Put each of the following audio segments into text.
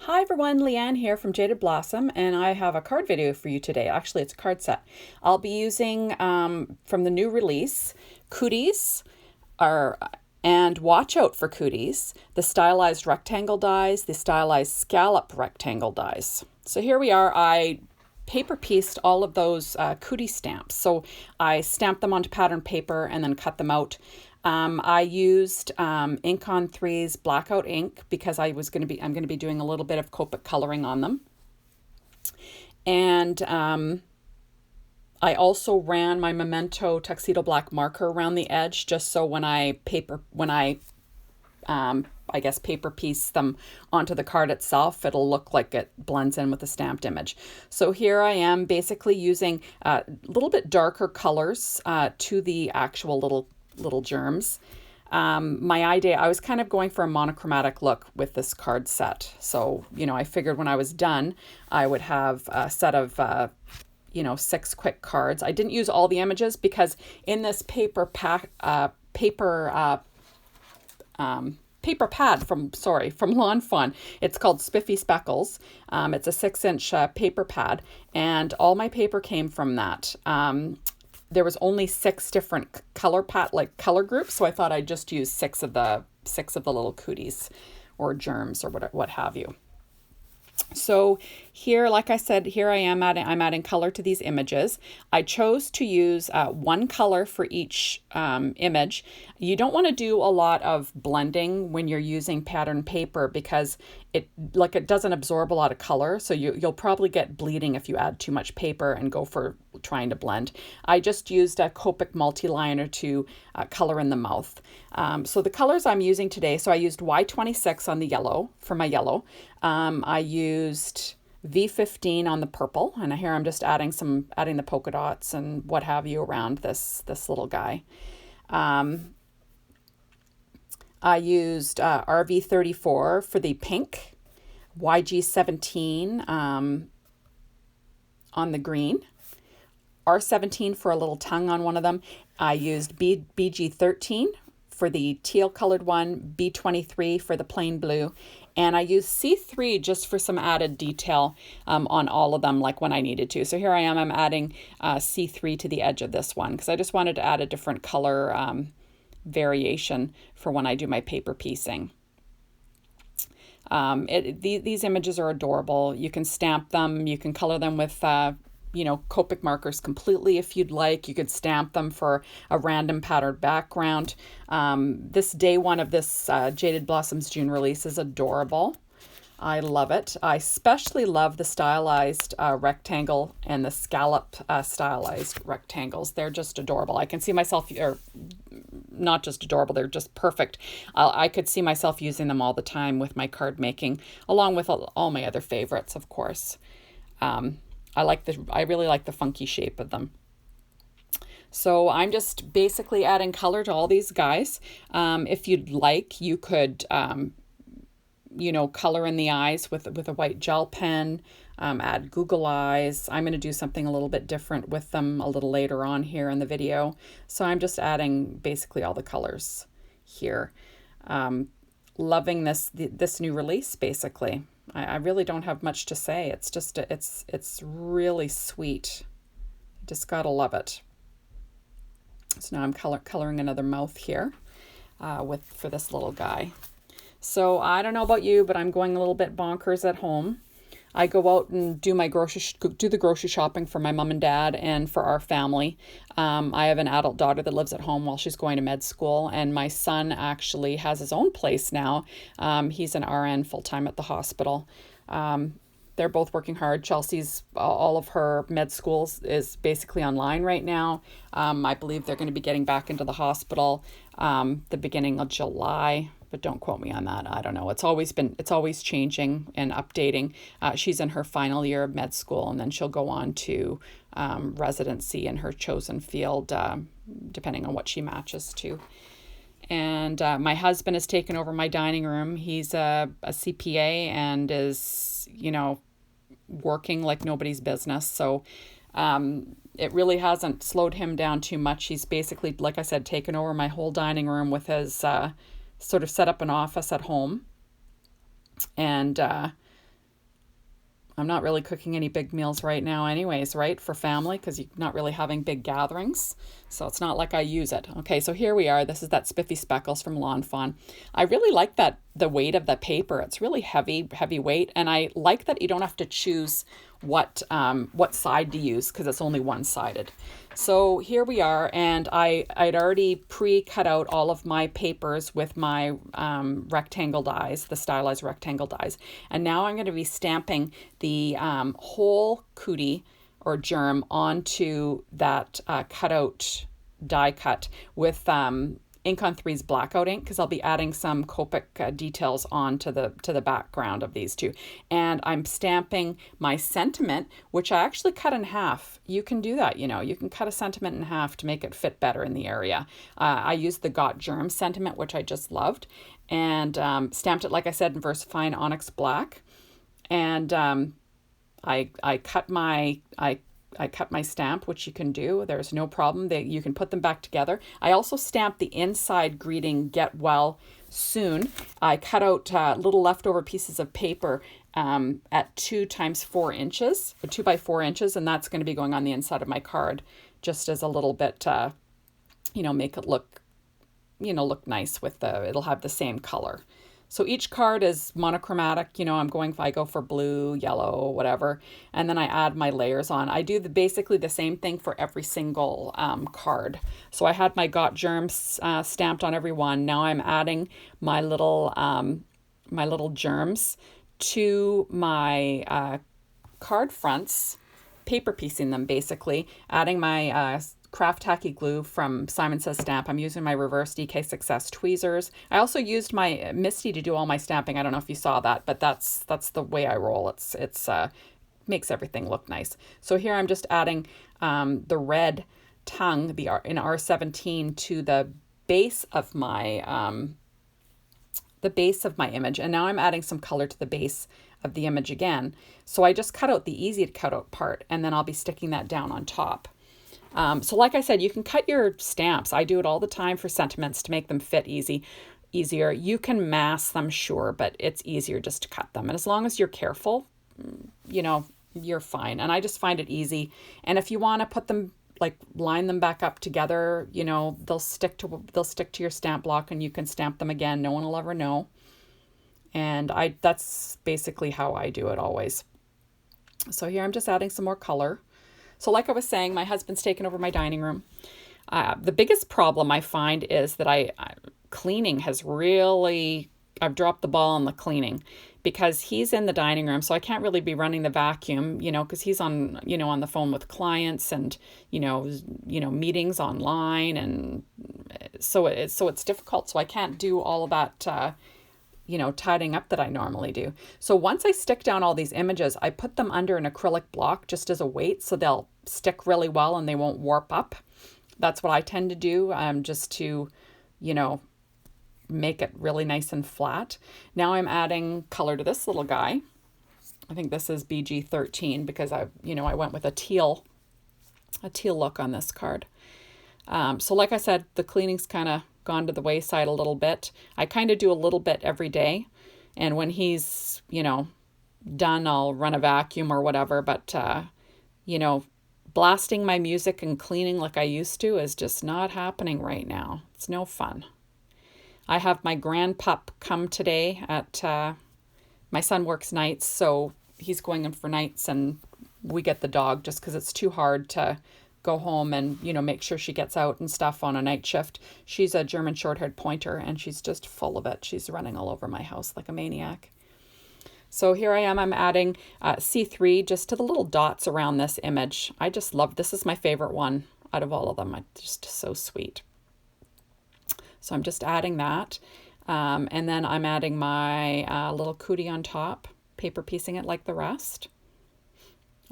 Hi everyone, Leanne here from Jaded Blossom, and I have a card video for you today. Actually, it's a card set. I'll be using from the new release, Cooties, are, and watch out for Cooties, the stylized rectangle dies, the stylized scallop rectangle dies. So here we are. I paper pieced all of those cootie stamps. So I stamped them onto pattern paper and then cut them out. I used Ink on Three's blackout ink because I'm going to be doing a little bit of Copic coloring on them. And I also ran my Memento Tuxedo Black marker around the edge just so when I guess paper piece them onto the card itself, it'll look like it blends in with the stamped image. So here I am basically using a little bit darker colors to the actual little germs. My idea, I was kind of going for a monochromatic look with this card set. So, I figured when I was done, I would have a set of, 6 quick cards. I didn't use all the images because in this paper pad from Lawn Fawn. It's called Spiffy Speckles. It's a 6-inch paper pad, and all my paper came from that. There was only 6 different color groups, so I thought I'd just use six of the little cooties or germs or what have you. So here, like I said, here I'm adding color to these images. I chose to use one color for each image. You don't want to do a lot of blending when you're using pattern paper because it doesn't absorb a lot of color. So you'll probably get bleeding if you add too much paper and go for trying to blend. I just used a Copic multi-liner to color in the mouth. So the colors I'm using today, so I used Y26 on the yellow for my yellow. I used V15 on the purple, and here I'm just adding the polka dots and what have you around this little guy. I used RV34 for the pink, YG17 on the green, R17 for a little tongue on one of them. I used BG13 for the teal colored one, B23 for the plain blue, and I used C3 just for some added detail on all of them, like when I needed to. So here I am, I'm adding C3 to the edge of this one because I just wanted to add a different color variation for when I do my paper piecing. These images are adorable. You can stamp them, you can color them with Copic markers completely if you'd like. You could stamp them for a random patterned background. This day one of this Jaded Blossoms June release is adorable. I love it. I especially love the stylized rectangle and the scallop stylized rectangles. They're just adorable. I can see myself, or not just adorable, they're just perfect. I could see myself using them all the time with my card making, along with all my other favorites, of course. I really like the funky shape of them. So I'm just basically adding color to all these guys. If you'd like, you could, color in the eyes with a white gel pen, add Google eyes. I'm going to do something a little bit different with them a little later on here in the video. So I'm just adding basically all the colors here. Loving this new release, basically. I really don't have much to say. It's just, it's really sweet. Just gotta love it. So now I'm coloring another mouth here for this little guy. So I don't know about you, but I'm going a little bit bonkers at home. I go out and do the grocery shopping for my mom and dad and for our family. I have an adult daughter that lives at home while she's going to med school, and my son actually has his own place now. He's an RN full-time at the hospital. They're both working hard. Chelsea's, all of her med schools is basically online right now. I believe they're going to be getting back into the hospital the beginning of July. But don't quote me on that. I don't know. It's always changing and updating. She's in her final year of med school, and then she'll go on to residency in her chosen field, depending on what she matches to. And my husband has taken over my dining room. He's a CPA and is, working like nobody's business. So it really hasn't slowed him down too much. He's basically, like I said, taken over my whole dining room with his sort of set up an office at home. And I'm not really cooking any big meals right now anyways, right? For family, because you're not really having big gatherings. So it's not like I use it. Okay, so here we are. This is that Spiffy Speckles from Lawn Fawn. I really like that, the weight of the paper. It's really heavy weight. And I like that you don't have to choose what side to use because it's only one-sided. So here we are, and I'd already pre-cut out all of my papers with my rectangle dies, the stylized rectangle dies. And now I'm going to be stamping the whole cootie or germ onto that cutout die cut with Ink on 3's blackout ink, because I'll be adding some Copic details onto the background of these two. And I'm stamping my sentiment, which I actually cut in half. You can do that, you know, you can cut a sentiment in half to make it fit better in the area. I used the Got Germs sentiment, which I just loved, and stamped it, like I said, in VersaFine Onyx Black. And I cut my stamp, which you can do. There's no problem. You can put them back together. I also stamped the inside greeting, "Get well soon." I cut out little leftover pieces of paper at 2 times 4 inches, or 2 by 4 inches, and that's going to be going on the inside of my card, just as a little bit, make it look nice with it'll have the same color. So each card is monochromatic. I go for blue, yellow, whatever, and then I add my layers on. I do basically the same thing for every single card. So I had my Got Germs stamped on every one. Now I'm adding my little germs to my card fronts, paper piecing them basically, adding my craft tacky glue from Simon Says Stamp. I'm using my reverse DK Success tweezers. I also used my Misty to do all my stamping. I don't know if you saw that, but that's the way I roll. It's makes everything look nice. So here I'm just adding the red tongue, in R17, to the base of my image, and now I'm adding some color to the base of the image again. So I just cut out the easy to cut out part, and then I'll be sticking that down on top. So like I said, you can cut your stamps. I do it all the time for sentiments to make them fit easier. You can mass them, sure, but it's easier just to cut them. And as long as you're careful, you're fine. And I just find it easy. And if you want to put them, line them back up together, they'll stick to your stamp block, and you can stamp them again. No one will ever know. And that's basically how I do it always. So here I'm just adding some more color. So like I was saying, my husband's taken over my dining room. The biggest problem I find is that cleaning has really, I've dropped the ball on the cleaning, because he's in the dining room. So I can't really be running the vacuum, because he's on the phone with clients and, meetings online. And so it's difficult. So I can't do all of that, tidying up that I normally do. So once I stick down all these images, I put them under an acrylic block just as a weight, so they'll stick really well and they won't warp up. That's what I tend to do, just to, make it really nice and flat. Now I'm adding color to this little guy. I think this is BG13 because I went with a teal look on this card. So like I said, the cleaning's kind of gone to the wayside a little bit. I kind of do a little bit every day, and when he's done, I'll run a vacuum or whatever. But blasting my music and cleaning like I used to is just not happening right now. It's no fun. I have my grandpup come today at my son works nights, so he's going in for nights, and we get the dog just because it's too hard to go home and, make sure she gets out and stuff on a night shift. She's a German short-haired pointer, and she's just full of it. She's running all over my house like a maniac. So here I am. I'm adding C3 just to the little dots around this image. I just love, this is my favorite one out of all of them. It's just so sweet. So I'm just adding that. And then I'm adding my little cootie on top, paper piecing it like the rest.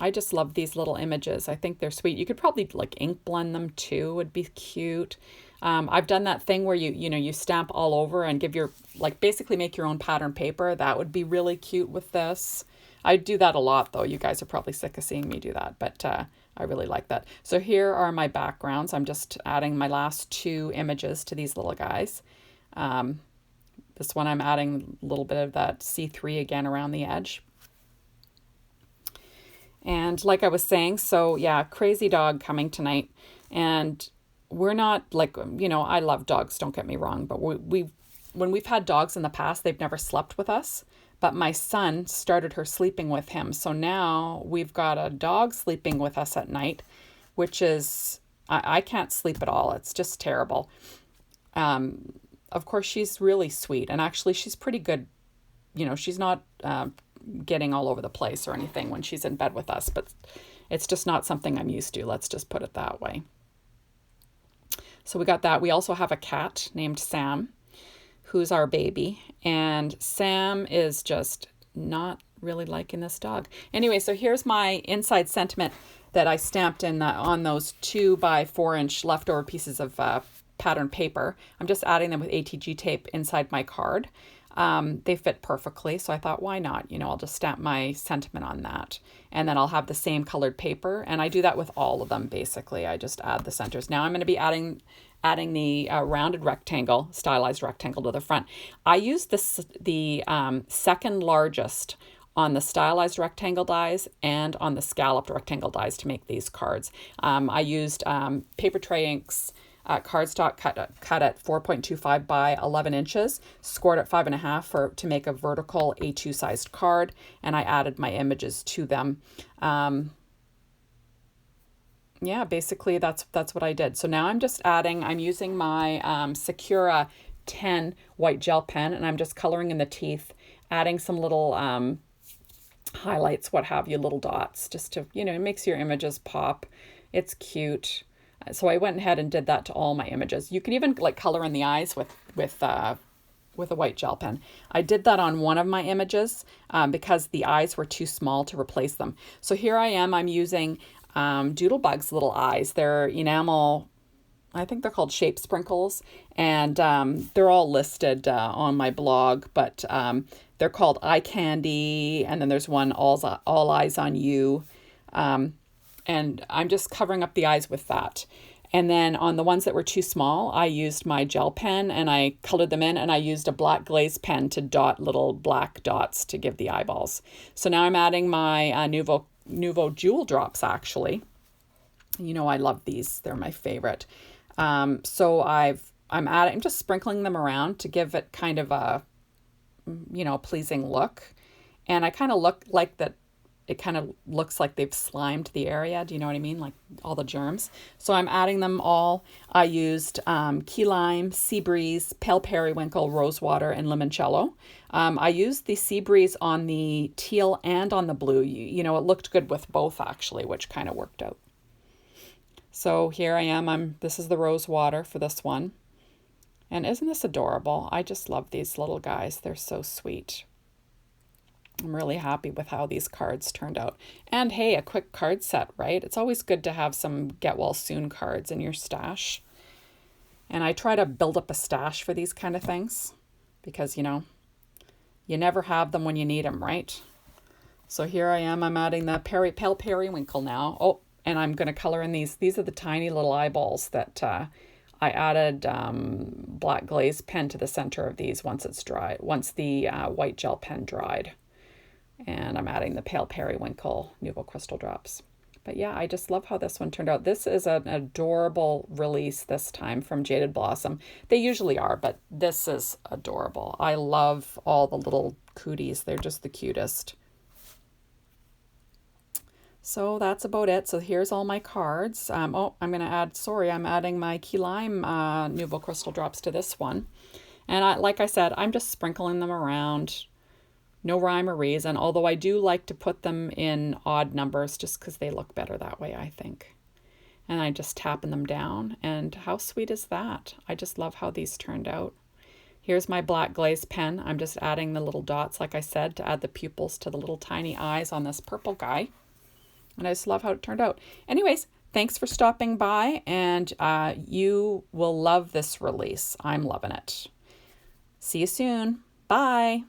I just love these little images. I think they're sweet. You could probably ink blend them too, would be cute. I've done that thing where you stamp all over and give basically make your own pattern paper. That would be really cute with this. I do that a lot though. You guys are probably sick of seeing me do that, but I really like that. So here are my backgrounds. I'm just adding my last 2 images to these little guys. This one I'm adding a little bit of that C3 again around the edge. And like I was saying, so yeah, crazy dog coming tonight. And we're not like, I love dogs, don't get me wrong, but when we've had dogs in the past, they've never slept with us. But my son started her sleeping with him. So now we've got a dog sleeping with us at night, which is, I can't sleep at all. It's just terrible. Of course, she's really sweet. And actually, she's pretty good. She's not getting all over the place or anything when she's in bed with us. But it's just not something I'm used to. Let's just put it that way. So we got that. We also have a cat named Sam, who's our baby. And Sam is just not really liking this dog. Anyway, so here's my inside sentiment that I stamped in on those 2x4-inch leftover pieces of pattern paper. I'm just adding them with ATG tape inside my card. They fit perfectly, so I thought, why not? I'll just stamp my sentiment on that. And then I'll have the same colored paper. And I do that with all of them, basically. I just add the centers. Now I'm going to be adding the rounded rectangle, stylized rectangle to the front. I used the second largest on the stylized rectangle dies and on the scalloped rectangle dies to make these cards. I used Paper Tray Inks cardstock cut at 4.25 by 11 inches, scored at 5.5 to make a vertical A2 sized card, and I added my images to them. Yeah, basically that's what I did. So now I'm using my Sakura 10 white gel pen, and I'm just coloring in the teeth, adding some little highlights, what have you, little dots, just to, it makes your images pop. It's cute. So I went ahead and did that to all my images. You can even like color in the eyes with a white gel pen. I did that on one of my images because the eyes were too small to replace them. So here I'm using Doodlebug's little eyes. They're enamel, I think they're called shape sprinkles, and they're all listed on my blog, but they're called Eye Candy, and then there's one All Eyes on You, and I'm just covering up the eyes with that. And then on the ones that were too small, I used my gel pen and I colored them in, and I used a black glaze pen to dot little black dots to give the eyeballs. So now I'm adding my Nuvo Jewel Drops, actually. I love these. They're my favorite. So I'm just sprinkling them around to give it kind of a, pleasing look. And I kind of look like that. It kind of looks like they've slimed the area. Do you know what I mean? Like all the germs. So I'm adding them all. I used key lime, sea breeze, pale periwinkle, rosewater, and limoncello. I used the sea breeze on the teal and on the blue. It looked good with both, actually, which kind of worked out. So here I am. This is the rosewater for this one. And isn't this adorable? I just love these little guys. They're so sweet. I'm really happy with how these cards turned out. And hey, a quick card set, right? It's always good to have some get well soon cards in your stash. And I try to build up a stash for these kind of things because, you never have them when you need them, right? So here I am. I'm adding the pale periwinkle now. Oh, and I'm going to color in these. These are the tiny little eyeballs that I added black glaze pen to the center of these once it's dry, once the white gel pen dried. And I'm adding the pale periwinkle Nuvo crystal drops. But yeah, I just love how this one turned out. This is an adorable release this time from Jaded Blossom. They usually are, but this is adorable. I love all the little cooties. They're just the cutest. So that's about it. So here's all my cards. I'm adding my key lime Nuvo crystal drops to this one. And like I said, I'm just sprinkling them around. No rhyme or reason, although I do like to put them in odd numbers just because they look better that way, I think. And I'm just tapping them down, and how sweet is that? I just love how these turned out. Here's my black glaze pen. I'm just adding the little dots, like I said, to add the pupils to the little tiny eyes on this purple guy. And I just love how it turned out. Anyways, thanks for stopping by, and you will love this release. I'm loving it. See you soon. Bye.